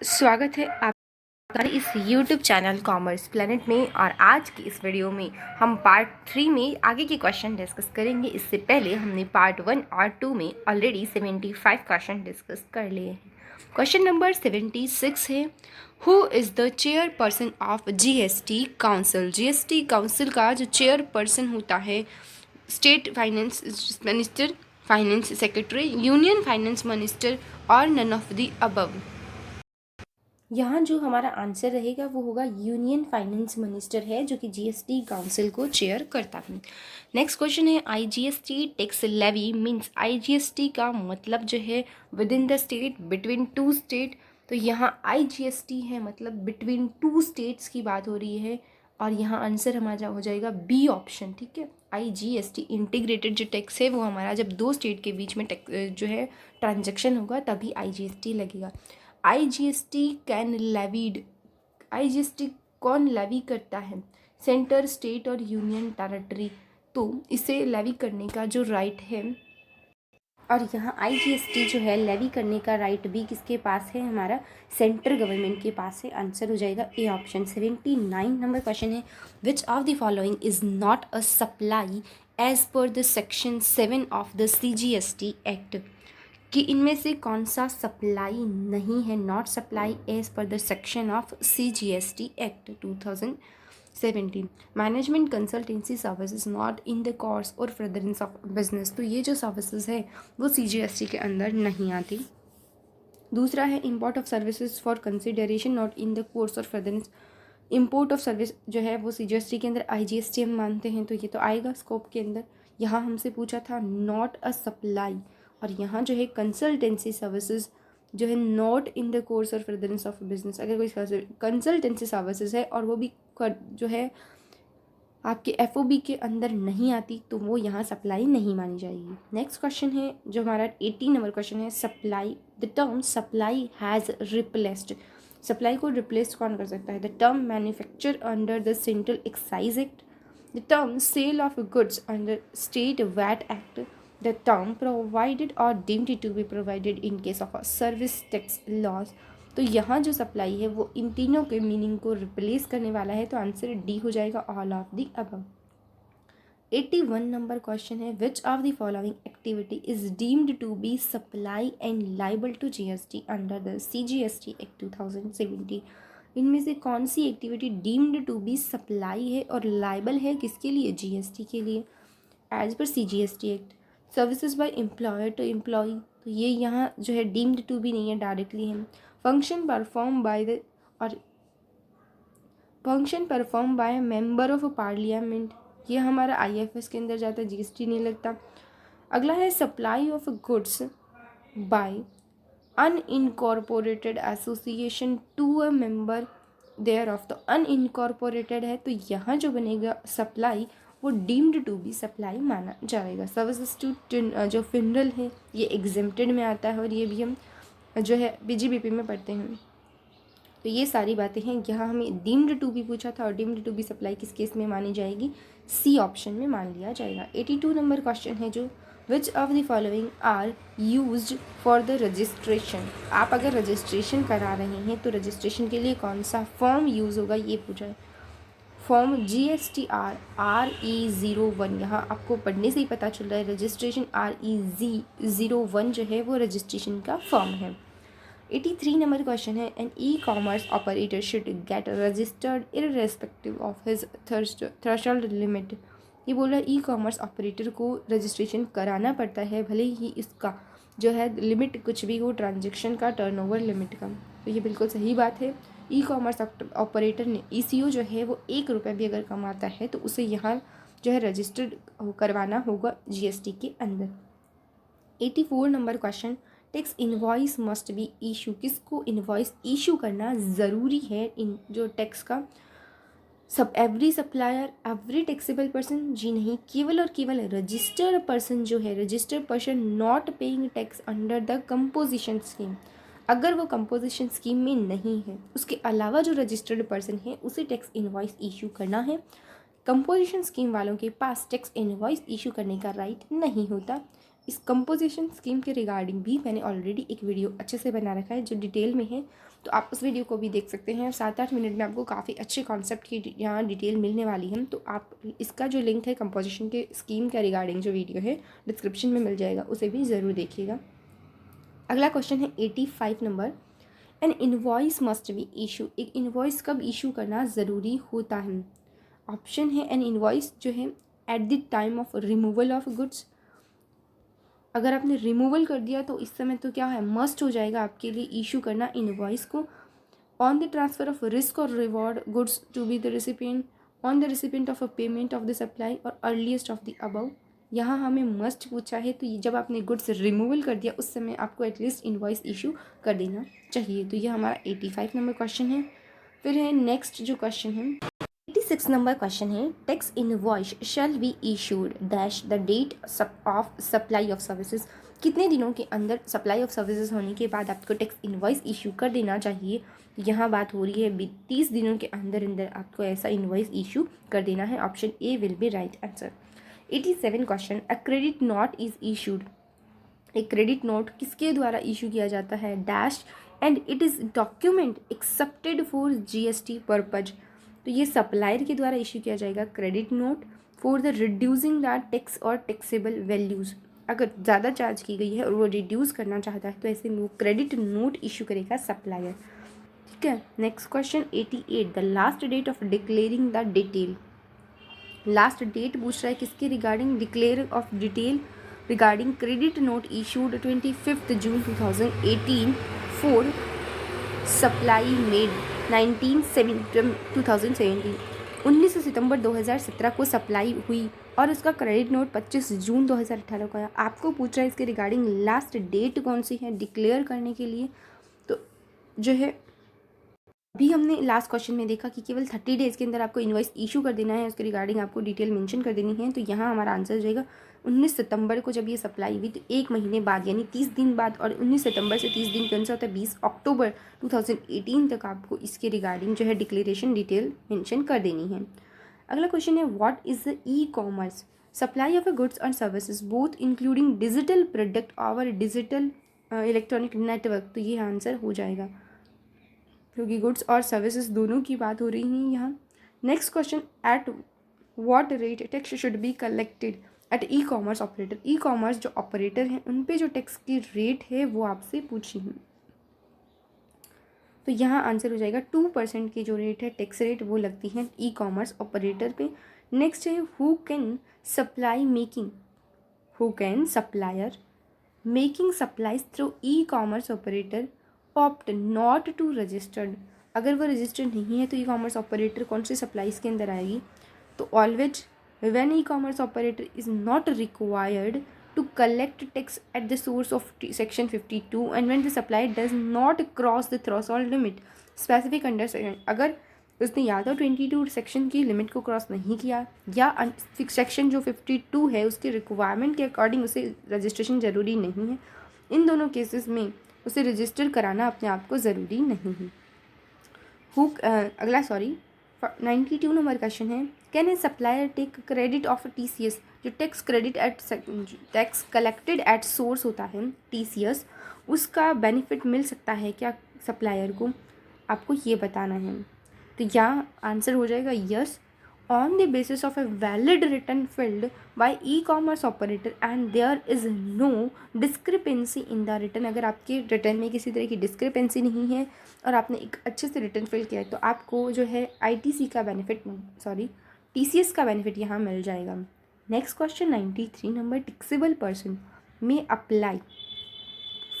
स्वागत है आपका इस YouTube चैनल कॉमर्स प्लेनेट में। और आज की इस वीडियो में हम पार्ट 3 में आगे के क्वेश्चन डिस्कस करेंगे। इससे पहले हमने पार्ट 1 और 2 में ऑलरेडी 75 क्वेश्चन डिस्कस कर लिए हैं। क्वेश्चन नंबर 76 है, who is the chairperson of GST council. GST council का जो चेयरपर्सन होता है state finance minister, finance secretary, union finance minister और नन ऑफ द अबव। यहाँ जो हमारा आंसर रहेगा वो होगा यूनियन फाइनेंस मिनिस्टर है, जो कि GST काउंसिल को चेयर करता है। नेक्स्ट क्वेश्चन है, IGST tax levy means. IGST का मतलब जो है within the state, between two state. तो यहाँ IGST है मतलब बिटवीन टू स्टेट्स की बात हो रही है, और यहाँ आंसर हमारा हो जाएगा बी ऑप्शन। ठीक है, IGST इंटीग्रेटेड जो टैक्स है वो हमारा जब दो स्टेट के बीच में जो है ट्रांजेक्शन होगा तभी IGST लगेगा। IGST can levied. IGST कौन लेवी करता है? सेंटर, स्टेट और यूनियन टेरिटरी। तो इसे लेवी करने का जो राइट है, और यहाँ IGST जो है लेवी करने का राइट भी किसके पास है? हमारा सेंट्रल गवर्नमेंट के पास है। आंसर हो जाएगा ए ऑप्शन। 79 नंबर क्वेश्चन है, which of the following is not a supply as per the section 7 of the CGST act. कि इनमें से कौन सा सप्लाई नहीं है, not supply as per the section of CGST act 2017। Management consultancy services not in the course और furtherance of business. तो ये जो सर्विसेज है वो CGST के अंदर नहीं आती। दूसरा है, import of services for consideration not in the course और फर्दरेंस। इम्पोर्ट ऑफ सर्विस जो है वो CGST के अंदर IGST हम मानते हैं, तो ये तो आएगा स्कोप के अंदर। यहाँ हमसे पूछा था नॉट अ सप्लाई, और यहाँ जो है कंसल्टेंसी सर्विसेज जो है नॉट इन द कोर्स और फर्दरेंस ऑफ बिजनेस। अगर कोई कंसल्टेंसी सर्विसेज है और वो भी जो है आपके FOB के अंदर नहीं आती, तो वो यहाँ सप्लाई नहीं मानी जाएगी। नेक्स्ट क्वेश्चन है जो हमारा 80 नंबर क्वेश्चन है, supply. The term supply has replaced. Supply को रिप्लेस कौन कर सकता है? The term manufacture under the central excise act, the term sale of goods under state VAT act, the term provided और deemed to be provided in case of service tax laws. तो यहाँ जो supply है वो इन तीनों के meaning को replace करने वाला है, तो आंसर डी हो जाएगा, all of the above. 81 number question है, which of the following activity is deemed to be supply and liable to GST under the CGST act 2017। इनमें से कौन सी activity deemed to be supply है और liable है किसके लिए? GST के लिए, as per CGST act. Services by employer to employee, तो ये यहाँ जो है डीम्ड टू भी नहीं है, डायरेक्टली है। फंक्शन परफॉर्म बाय द, और function perform by member of parliament, ये हमारा IFS के अंदर जाता है, GST नहीं लगता। अगला है supply of goods by unincorporated association to a member thereof. तो अनइनकॉर्पोरेटेड है, तो यहाँ जो बनेगा सप्लाई वो डीम्ड टू बी सप्लाई माना जाएगा। सर्विसेज टू जो फिनरल है ये एग्जेम्प्टेड में आता है, और ये भी हम जो है BGBP में पढ़ते हैं। तो ये सारी बातें हैं। यहाँ हमें डीम्ड टू बी पूछा था, और डीम्ड टू बी सप्लाई किस केस में मानी जाएगी? C ऑप्शन में मान लिया जाएगा। 82 नंबर क्वेश्चन है जो, which of the following are used for the registration. आप अगर रजिस्ट्रेशन करा रहे हैं तो रजिस्ट्रेशन के लिए कौन सा फॉर्म यूज़ होगा, ये पूछा है। फॉर्म GSTR RE01, यहाँ आपको पढ़ने से ही पता चल रहा है रजिस्ट्रेशन RE01 जो है वो रजिस्ट्रेशन का फॉर्म है। 83 नंबर क्वेश्चन है, an e-commerce operator should get registered irrespective of his threshold limit. ये बोल रहा है ई-कॉमर्स ऑपरेटर को रजिस्ट्रेशन कराना पड़ता है भले ही इसका जो है लिमिट कुछ भी हो, ट्रांजेक्शन का, टर्नओवर लिमिट का। तो ये बिल्कुल सही बात है। ई-कॉमर्स ऑपरेटर ने ECO जो है वो 1 रुपये भी अगर कमाता है तो उसे यहाँ जो है रजिस्टर्ड करवाना होगा GST के अंदर। 84 number question, tax invoice must be issue. किसको इनवॉइस इशू करना ज़रूरी है इन जो टैक्स का? सब every supplier, every taxable person, जी नहीं, केवल और केवल रजिस्टर्ड पर्सन जो है, registered person not paying tax under the composition scheme. अगर वो कंपोजिशन स्कीम में नहीं है, उसके अलावा जो रजिस्टर्ड पर्सन है उसे टैक्स इनवॉइस इशू करना है। कंपोजिशन स्कीम वालों के पास टैक्स इनवॉइस इशू करने का राइट नहीं होता। इस कंपोजिशन स्कीम के रिगार्डिंग भी मैंने ऑलरेडी एक वीडियो अच्छे से बना रखा है जो डिटेल में है, तो आप उस वीडियो को भी देख सकते हैं। 7-8 मिनट में आपको काफ़ी अच्छे कॉन्सेप्ट की यहाँ डिटेल मिलने वाली है। तो आप इसका जो लिंक है कंपोजिशन के स्कीम के रिगार्डिंग जो वीडियो है डिस्क्रिप्शन में मिल जाएगा, उसे भी ज़रूर देखिएगा। अगला क्वेश्चन है 85 number, an invoice must be issue. एक इन्वॉइस कब इशू करना ज़रूरी होता है? ऑप्शन है एन इन्वॉइस जो है at the time of removal of goods. अगर आपने रिमूवल कर दिया तो इस समय तो क्या है, मस्ट हो जाएगा आपके लिए इशू करना इनवॉइस को। On the transfer of risk और reward goods to be the recipient, on the recipient of a payment of the supply और अर्लीस्ट ऑफ द अबव। यहाँ हमें मस्ट पूछा है, तो जब आपने गुड्स रिमूवल कर दिया उस समय आपको एटलीस्ट इनवॉइस इशू कर देना चाहिए। तो ये हमारा 85 नंबर क्वेश्चन है। फिर है नेक्स्ट जो क्वेश्चन है 86 नंबर क्वेश्चन है, tax invoice shall be issued dash the date of supply of services. कितने दिनों के अंदर सप्लाई ऑफ सर्विसेज होने के बाद आपको टैक्स इनवॉइस इशू कर देना चाहिए? यहाँ बात हो रही है 30 दिनों के अंदर अंदर आपको ऐसा इनवॉइस इशू कर देना है। Option A will be right answer. 87 question, a credit note is issued. एक क्रेडिट नोट किसके द्वारा इशू किया जाता है? Dash and it is document accepted for GST purpose. तो ये सप्लायर के द्वारा इशू किया जाएगा credit note for the reducing the tax और टैक्सेबल वैल्यूज़। अगर ज़्यादा चार्ज की गई है और वो रिड्यूस करना चाहता है तो ऐसे में वो क्रेडिट नोट इशू करेगा सप्लायर। ठीक है। Next question 88, the last date of declaring the detail. Last date पूछ रहा है किसके regarding? Declare of detail regarding credit note issued 25 June 2018 for supply made 2017। 19 सितंबर 2017 को सप्लाई हुई और उसका क्रेडिट नोट 25 जून 2018 को आया। आपको पूछ रहा है इसके रिगार्डिंग लास्ट डेट कौन सी है डिक्लेयर करने के लिए। तो जो है अभी हमने लास्ट क्वेश्चन में देखा कि केवल 30 डेज़ के अंदर आपको इनवॉइस इशू कर देना है, उसके रिगार्डिंग आपको डिटेल मेंशन कर देनी है। तो यहाँ हमारा आंसर हो जाएगा 19 सितंबर को जब ये सप्लाई हुई तो एक महीने बाद यानी 30 दिन बाद, और 19 सितंबर से 30 दिन कौन सा होता है? 20 अक्टूबर 2018 तक आपको इसके रिगार्डिंग जो है डिक्लेरेशन डिटेल मेंशन कर देनी है। अगला क्वेश्चन है what is the e commerce? Supply of goods and services both including digital product और डिजिटल इलेक्ट्रॉनिक नेटवर्क। तो ये आंसर हो जाएगा क्योंकि गुड्स और सर्विसेज दोनों की बात हो रही है यहाँ। Next question, at what rate tax should be collected at e commerce operator. E commerce जो ऑपरेटर हैं उन पे जो टैक्स की रेट है वो आपसे पूछी है। तो यहाँ आंसर हो जाएगा 2% की जो रेट है टैक्स रेट वो लगती है ई कॉमर्स ऑपरेटर पे। नेक्स्ट है who can supplier making supplies through e-commerce operator opt not to registered. अगर वो रजिस्टर्ड नहीं है तो ई कॉमर्स ऑपरेटर कौन सी सप्लाईज के अंदर आएगी? तो always when e-commerce operator is not required to collect tax at the source of section 52 and when the supply does not cross the threshold limit specific under section. अगर उसने या तो 22 section की limit को cross नहीं किया या section जो 52 है उसके रिक्वायरमेंट के अकॉर्डिंग उसे रजिस्ट्रेशन ज़रूरी नहीं है, इन दोनों केसेस में उसे रजिस्टर कराना अपने आप को ज़रूरी नहीं है। अगला 92 नंबर क्वेश्चन है, can a supplier take credit of TCS? जो टैक्स कलेक्टेड एट सोर्स होता है TCS, उसका बेनिफिट मिल सकता है क्या सप्लायर को? आपको ये बताना है। तो यहाँ आंसर हो जाएगा yes, on the basis of a valid return filed by e-commerce operator and there is no discrepancy in the return. अगर आपके रिटर्न में किसी तरह की डिस्क्रिपेंसी नहीं है और आपने एक अच्छे से रिटर्न फिल किया है तो आपको जो है TCS का बेनिफिट यहाँ मिल जाएगा। Next question 93 number, taxable person में अप्लाई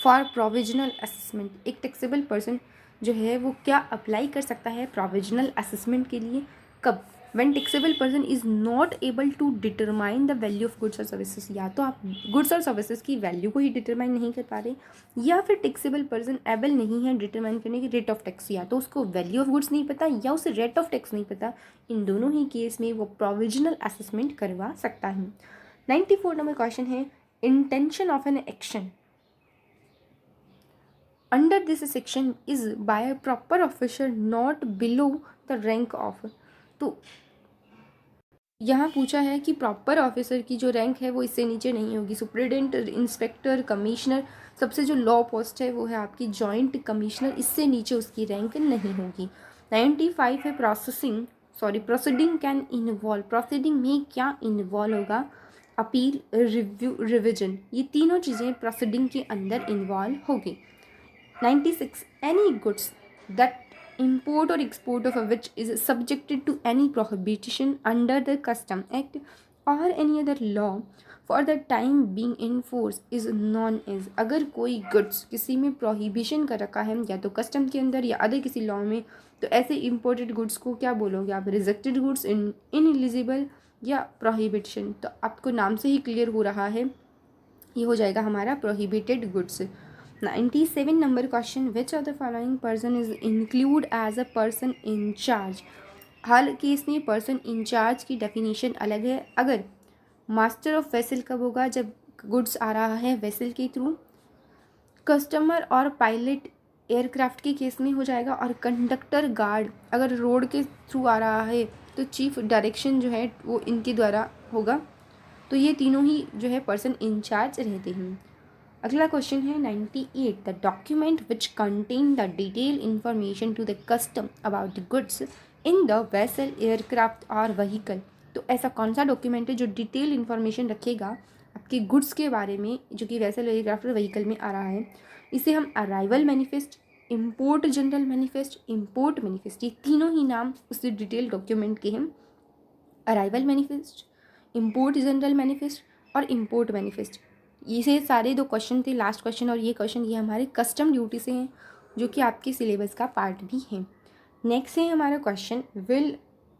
फॉर प्रोविजनल असेसमेंट। एक टैक्सेबल पर्सन जो है वो क्या अप्लाई कर सकता है प्रोविजनल असेसमेंट के लिए? कब? When taxable person is not able to determine the value of goods और सर्विसेज। या तो आप गुड्स और सर्विसेज की वैल्यू को ही डिटरमाइन नहीं कर पा रहे, या फिर टैक्सेबल पर्सन एबल नहीं है डिटरमाइन करने की रेट ऑफ टैक्स। या तो उसको वैल्यू ऑफ गुड्स नहीं पता या उसे रेट ऑफ टैक्स नहीं पता। इन दोनों ही केस में वो प्रोविजनल असेसमेंट करवा सकता है। 94 नंबर क्वेश्चन है, intention of an action under this section is by a proper officer not below the rank of। तो यहाँ पूछा है कि प्रॉपर ऑफिसर की जो रैंक है वो इससे नीचे नहीं होगी। सुप्रिटेंडेंट, इंस्पेक्टर, कमिश्नर, सबसे जो लो पोस्ट है वो है आपकी जॉइंट कमिश्नर, इससे नीचे उसकी रैंक नहीं होगी। 95 है प्रोसीडिंग कैन इन्वॉल्व, प्रोसीडिंग में क्या इन्वॉल्व होगा, अपील, रिव्यू, रिविजन, ये तीनों चीज़ें प्रोसीडिंग के अंदर इन्वॉल्व होगी। 96 any goods that import or export of which is subjected to any prohibition under the custom act or any other law for the time being in force is known as, अगर कोई goods किसी में prohibition कर रखा है या तो custom के अंदर या अदर किसी लॉ में, तो ऐसे इम्पोर्टेड गुड्स को क्या बोलोगे आप, रिजेक्टेड गुड्स, इनएलिजिबल या प्रोहिबिशन। तो आपको नाम से ही क्लियर हो रहा है, ये हो जाएगा हमारा prohibited goods. 97 number question, which of the following person is include as a person in charge. हर केस में पर्सन इन चार्ज की डेफिनेशन अलग है। अगर मास्टर ऑफ वेसल कब होगा, जब गुड्स आ रहा है वेसल के थ्रू। कस्टमर और पायलट एयरक्राफ्ट के केस में हो जाएगा, और कंडक्टर गार्ड अगर रोड के थ्रू आ रहा है तो चीफ डायरेक्शन जो है वो इनके द्वारा होगा। तो ये तीनों ही जो है पर्सन इंचार्ज रहते हैं। अगला क्वेश्चन है 98, the document which contain the detail information to the custom about the goods in the vessel, aircraft और व्हीकल। तो ऐसा कौन सा डॉक्यूमेंट है जो डिटेल इंफॉर्मेशन रखेगा आपके गुड्स के बारे में, जो कि वेसल, एयरक्राफ्ट और व्हीकल में आ रहा है। इसे हम arrival manifest, import general manifest, import manifest, ये तीनों ही नाम उस डिटेल डॉक्यूमेंट के हैं। Arrival manifest, import general manifest और इम्पोर्ट मैनिफेस्ट, ये सारे दो क्वेश्चन थे, लास्ट क्वेश्चन और ये क्वेश्चन, ये हमारे कस्टम ड्यूटी से हैं, जो कि आपके सिलेबस का पार्ट भी है। नेक्स्ट है हमारा question,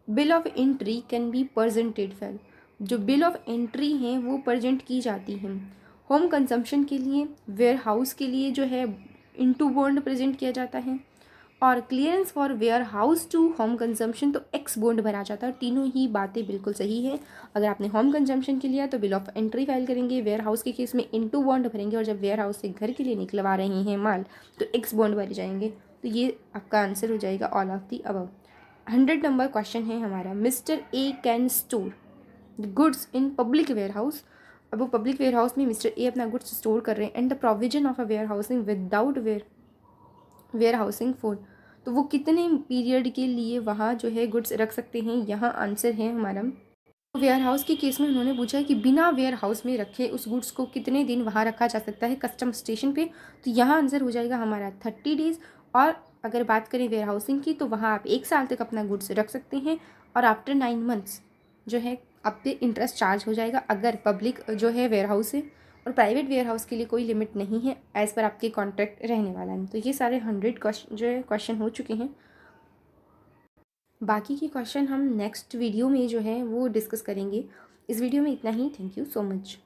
bill of entry can be presented for. जो बिल ऑफ एंट्री हैं वो प्रेजेंट की जाती हैं होम कंजम्पशन के लिए, वेयर हाउस के लिए जो है इनटू बॉन्ड प्रेजेंट किया जाता है, और clearance for warehouse to home consumption तो एक्स बॉन्ड भरा जाता है। तीनों ही बातें बिल्कुल सही है। अगर आपने होम कंजम्पशन के लिया तो बिल ऑफ एंट्री फाइल करेंगे, वेयर हाउस के केस में इनटू बॉन्ड भरेंगे, और जब वेयर हाउस से घर के लिए निकलवा रहे हैं माल तो एक्स बॉन्ड भरे जाएंगे। तो ये आपका आंसर हो जाएगा all of the above. 100 number question है हमारा, mister A can store the goods in public warehouse. अब वो पब्लिक वेयर हाउस में मिस्टर ए अपना गुड्स स्टोर कर रहे हैं, and the provision of a warehousing without warehousing for, तो वो कितने पीरियड के लिए वहाँ जो है गुड्स रख सकते हैं। यहाँ आंसर है हमारा, वेयर हाउस के केस में उन्होंने पूछा कि बिना वेयर हाउस में रखे उस गुड्स को कितने दिन वहाँ रखा जा सकता है कस्टम स्टेशन पे। तो यहाँ आंसर हो जाएगा हमारा 30 डेज़। और अगर बात करें वेयर हाउसिंग की तो वहाँ आप 1 साल तक अपना गुड्स रख सकते हैं, और आफ्टर 9 मंथ्स जो है आप पे इंटरेस्ट चार्ज हो जाएगा अगर पब्लिक जो है वेयर हाउस है। और प्राइवेट वेयर हाउस के लिए कोई लिमिट नहीं है, एज़ पर आपके कॉन्ट्रैक्ट रहने वाला है। तो ये सारे 100 क्वेश्चन जो है क्वेश्चन हो चुके हैं। बाकी के क्वेश्चन हम नेक्स्ट वीडियो में जो है वो डिस्कस करेंगे। इस वीडियो में इतना ही। Thank you so much.